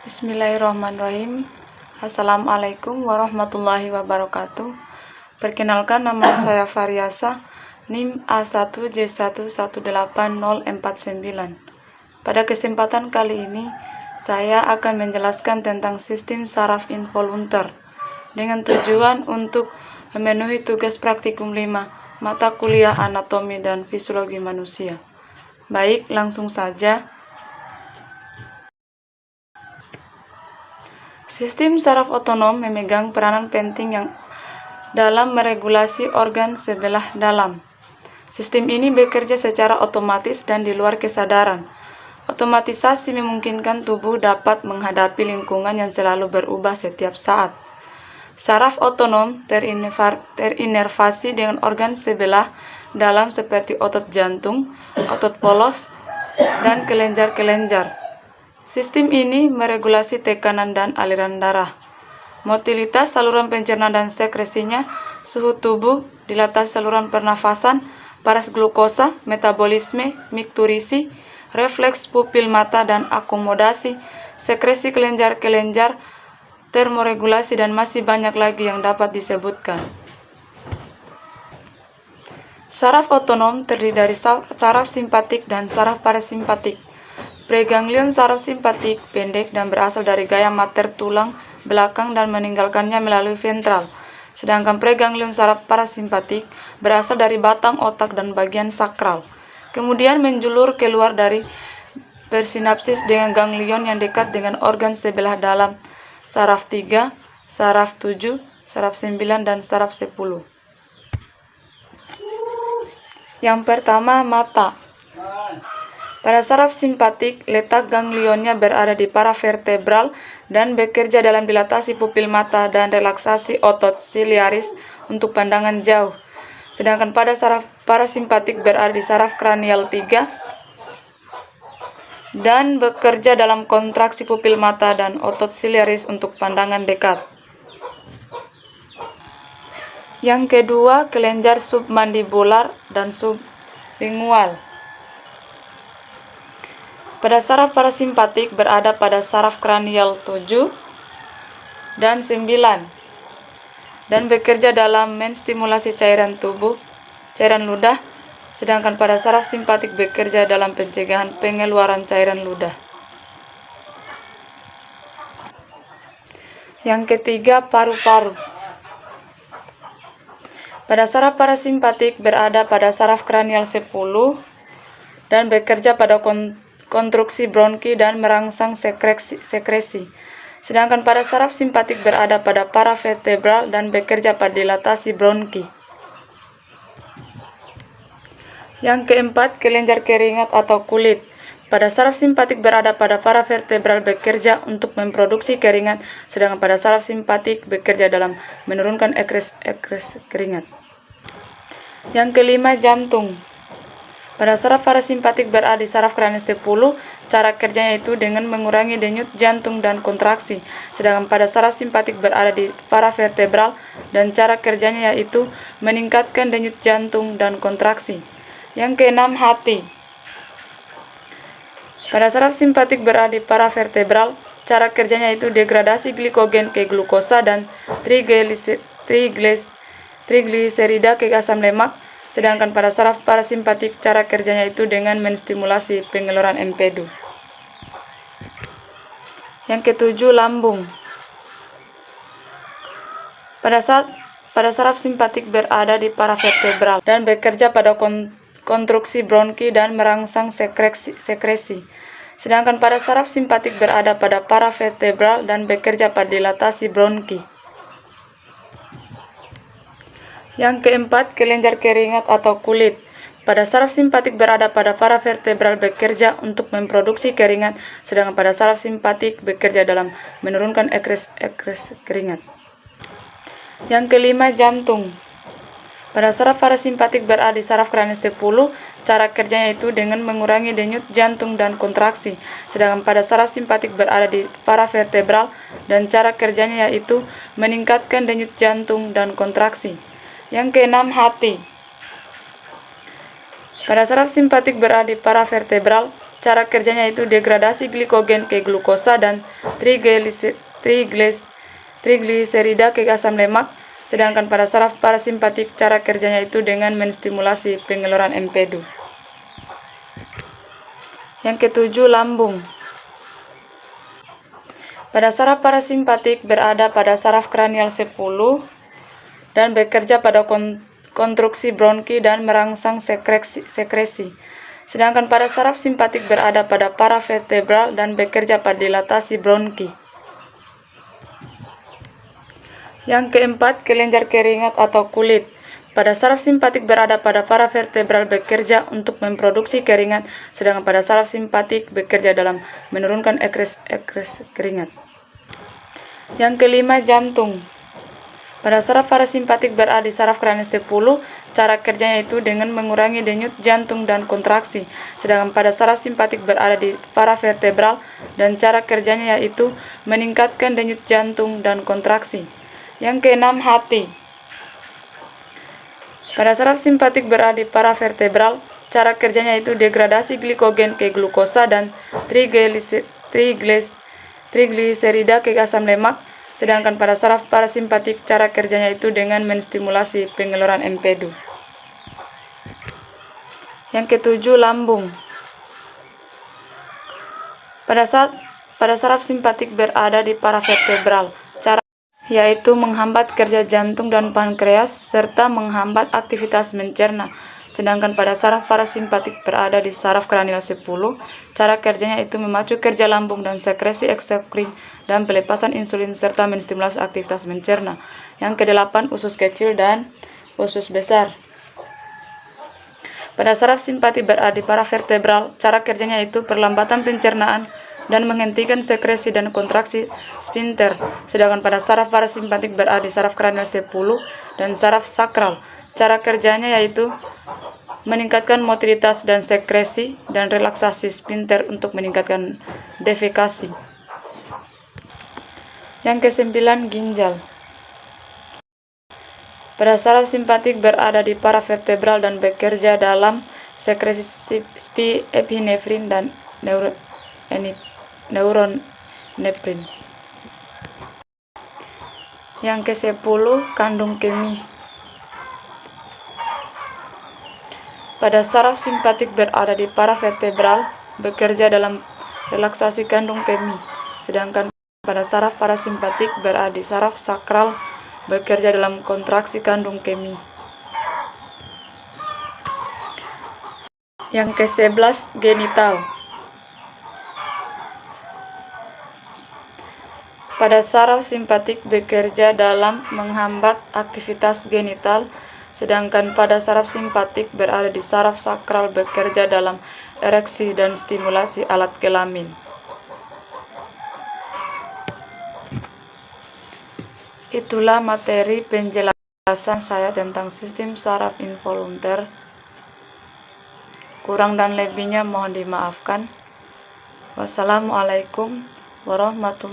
Bismillahirrahmanirrahim. Assalamualaikum warahmatullahi wabarakatuh. Perkenalkan, nama saya Fariasa, NIM A1J118049. Pada kesempatan kali ini, saya akan menjelaskan tentang sistem saraf involuntar dengan tujuan untuk memenuhi tugas praktikum 5 mata kuliah anatomi dan fisiologi manusia. Baik, langsung saja. Sistem saraf otonom memegang peranan penting dalam meregulasi organ sebelah dalam. Sistem ini bekerja secara otomatis dan di luar kesadaran. Otomatisasi memungkinkan tubuh dapat menghadapi lingkungan yang selalu berubah setiap saat. Saraf otonom terinervasi dengan organ sebelah dalam seperti otot jantung, otot polos, dan kelenjar-kelenjar. Sistem ini meregulasi tekanan dan aliran darah, motilitas saluran pencernaan dan sekresinya, suhu tubuh, dilatasi saluran pernafasan, paras glukosa, metabolisme, mikturisi, refleks pupil mata dan akomodasi, sekresi kelenjar-kelenjar, termoregulasi, dan masih banyak lagi yang dapat disebutkan. Saraf otonom terdiri dari saraf simpatik dan saraf parasimpatik. Preganglion saraf simpatik pendek dan berasal dari gaya mater tulang belakang dan meninggalkannya melalui ventral. Sedangkan preganglion saraf parasimpatik berasal dari batang otak dan bagian sakral. Kemudian menjulur keluar dari bersinapsis dengan ganglion yang dekat dengan organ sebelah dalam, saraf 3, saraf 7, saraf 9, dan saraf 10. Yang pertama, mata. Pada saraf simpatik, letak ganglionnya berada di paravertebral dan bekerja dalam dilatasi pupil mata dan relaksasi otot ciliaris untuk pandangan jauh. Sedangkan pada saraf parasimpatik berada di saraf kranial 3 dan bekerja dalam kontraksi pupil mata dan otot ciliaris untuk pandangan dekat. Yang kedua, kelenjar submandibular dan sublingual. Pada saraf parasimpatik berada pada saraf kranial 7 dan 9 dan bekerja dalam menstimulasi cairan tubuh, cairan ludah, sedangkan pada saraf simpatik bekerja dalam pencegahan pengeluaran cairan ludah. Yang ketiga, paru-paru. Pada saraf parasimpatik berada pada saraf kranial 10 dan bekerja pada konstruksi bronki dan merangsang sekresi. Sedangkan pada saraf simpatik berada pada paravertebral dan bekerja pada dilatasi bronki. Yang keempat, kelenjar keringat atau kulit. Pada saraf simpatik berada pada paravertebral bekerja untuk memproduksi keringat, sedangkan pada saraf simpatik bekerja dalam menurunkan ekres keringat. Yang kelima, jantung. Pada saraf parasimpatik berada di saraf kranial 10, cara kerjanya itu dengan mengurangi denyut jantung dan kontraksi. Sedangkan pada saraf simpatik berada di paravertebral dan cara kerjanya yaitu meningkatkan denyut jantung dan kontraksi. Yang keenam, hati. Pada saraf simpatik berada di paravertebral, cara kerjanya itu degradasi glikogen ke glukosa dan trigliserida ke asam lemak. Sedangkan pada saraf parasimpatik cara kerjanya itu dengan menstimulasi pengeluaran empedu. Yang ketujuh, lambung. Pada saraf simpatik berada di paravertebral dan bekerja pada konstruksi bronki dan merangsang sekresi. Sedangkan pada saraf simpatik berada pada paravertebral dan bekerja pada dilatasi bronki. Yang keempat, kelenjar keringat atau kulit. Pada saraf simpatik berada pada paravertebral bekerja untuk memproduksi keringat, sedangkan pada saraf simpatik bekerja dalam menurunkan ekres keringat. Yang kelima, jantung. Pada saraf parasimpatik berada di saraf kranial 10, cara kerjanya itu dengan mengurangi denyut jantung dan kontraksi, sedangkan pada saraf simpatik berada di paravertebral dan cara kerjanya yaitu meningkatkan denyut jantung dan kontraksi. Yang keenam, hati. Pada saraf simpatik berada di paravertebral, cara kerjanya itu degradasi glikogen ke glukosa dan trigliserida ke asam lemak. Sedangkan pada saraf parasimpatik cara kerjanya itu dengan menstimulasi pengeluaran empedu. Yang ketujuh, lambung. Pada saraf parasimpatik berada pada saraf kranial 10 dan bekerja pada konstruksi bronki dan merangsang sekresi. Sedangkan pada saraf simpatik berada pada paravertebral dan bekerja pada dilatasi bronki. Yang keempat, kelenjar keringat atau kulit. Pada saraf simpatik berada pada paravertebral bekerja untuk memproduksi keringat, sedangkan pada saraf simpatik bekerja dalam menurunkan ekres keringat. Yang kelima, jantung. Pada saraf parasimpatik berada di saraf kranial 10, cara kerjanya itu dengan mengurangi denyut jantung dan kontraksi. Sedangkan pada saraf simpatik berada di paravertebral dan cara kerjanya yaitu meningkatkan denyut jantung dan kontraksi. Yang keenam, hati. Pada saraf simpatik berada di paravertebral, cara kerjanya itu degradasi glikogen ke glukosa dan trigliserida ke asam lemak. Sedangkan pada saraf parasimpatik cara kerjanya itu dengan menstimulasi pengeluaran empedu. Yang ketujuh, lambung. Pada saraf simpatik berada di paravertebral, yaitu menghambat kerja jantung dan pankreas serta menghambat aktivitas mencerna. Sedangkan pada saraf parasimpatik berada di saraf kranial 10, cara kerjanya itu memacu kerja lambung dan sekresi eksokrin dan pelepasan insulin serta menstimulasi aktivitas mencerna. Yang kedelapan, usus kecil dan usus besar. Pada saraf simpatik berada di paravertebral, cara kerjanya itu perlambatan pencernaan dan menghentikan sekresi dan kontraksi sphincter. Sedangkan pada saraf parasimpatik berada di saraf kranial 10 dan saraf sakral. Cara kerjanya yaitu meningkatkan motilitas dan sekresi dan relaksasi sphincter untuk meningkatkan defekasi. Yang kesembilan, ginjal. Pada saraf simpatik berada di paravertebral dan bekerja dalam sekresi epinefrin dan neuroneprin. Yang ke-10, kandung kemih. Pada saraf simpatik berada di paravertebral bekerja dalam relaksasi kandung kemih. Sedangkan pada saraf parasimpatik berada di saraf sakral bekerja dalam kontraksi kandung kemih. Yang ke-11, genital. Pada saraf simpatik bekerja dalam menghambat aktivitas genital, sedangkan pada saraf simpatik berada di saraf sakral bekerja dalam ereksi dan stimulasi alat kelamin. Itulah materi penjelasan saya tentang sistem saraf involunter. Kurang dan lebihnya mohon dimaafkan. Wassalamualaikum warahmatullahi wabarakatuh.